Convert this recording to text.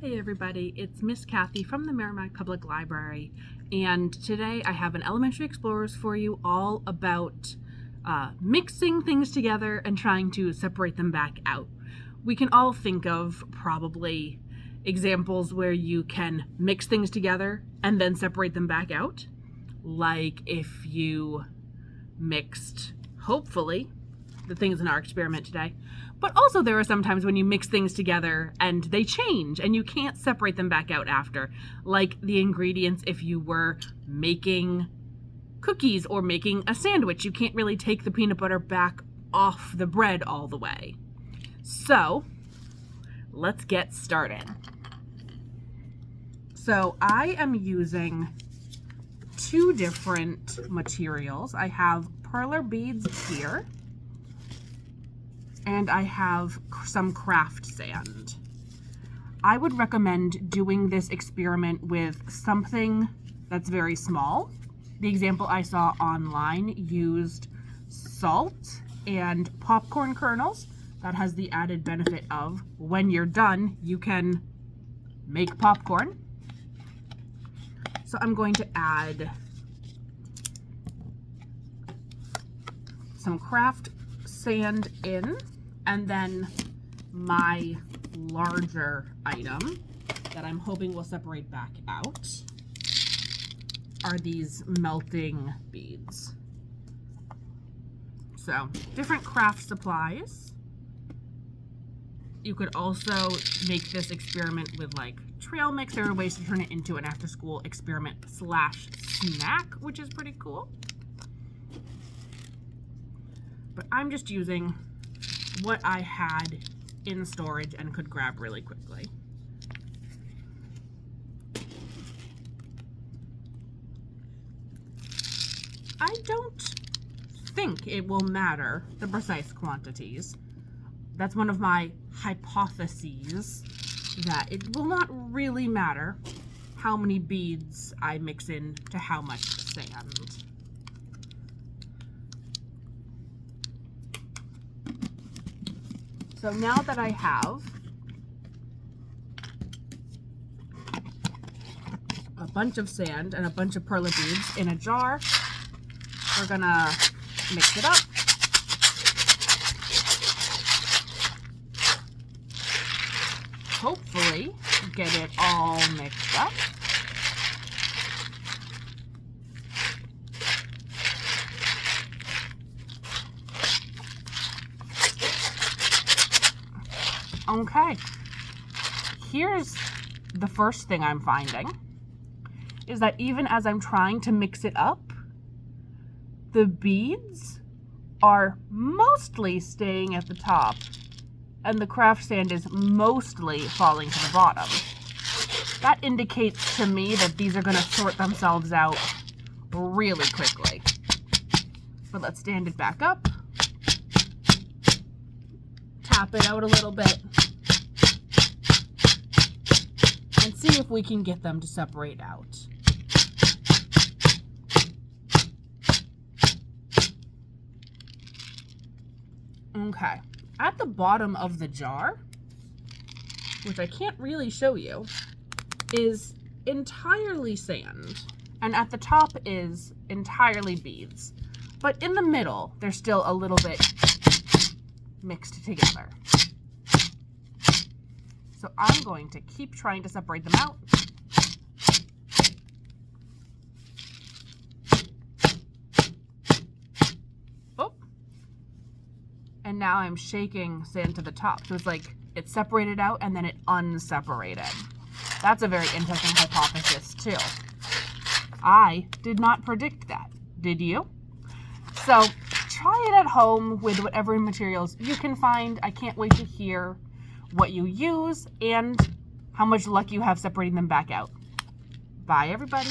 Hey everybody, it's Miss Kathy from the Merrimack Public Library, and today I have an Elementary Explorers for you all about mixing things together and trying to separate them back out. We can all think of probably examples where you can mix things together and then separate them back out, like if you mixed, hopefully, the things in our experiment today. But also there are some times when you mix things together and they change and you can't separate them back out after. Like the ingredients if you were making cookies or making a sandwich. You can't really take the peanut butter back off the bread all the way. So let's get started. So I am using two different materials. I have perler beads here, and I have some craft sand. I would recommend doing this experiment with something that's very small. The example I saw online used salt and popcorn kernels. That has the added benefit of when you're done, you can make popcorn. So I'm going to add some craft sand in, and then my larger item that I'm hoping will separate back out are these melting beads. So different craft supplies. You could also make this experiment with like trail mix. There are ways to turn it into an after school experiment / snack, which is pretty cool. But I'm just using what I had in storage and could grab really quickly. I don't think it will matter the precise quantities. That's one of my hypotheses, that it will not really matter how many beads I mix in to how much sand. So now that I have a bunch of sand and a bunch of perler beads in a jar, we're gonna mix it up. Hopefully get it all mixed up. Okay, here's the first thing I'm finding, is that even as I'm trying to mix it up, the beads are mostly staying at the top and the craft sand is mostly falling to the bottom. That indicates to me that these are going to sort themselves out really quickly. But let's stand it back up, tap it out a little bit, and see if we can get them to separate out. Okay, at the bottom of the jar, which I can't really show you, is entirely sand, and at the top is entirely beads. But in the middle, they're still a little bit mixed together. So I'm going to keep trying to separate them out. Oh. And now I'm shaking sand to the top. So it's like it's separated out and then it unseparated. That's a very interesting hypothesis too. I did not predict that. Did you? So try it at home with whatever materials you can find. I can't wait to hear what you use and how much luck you have separating them back out. Bye, everybody.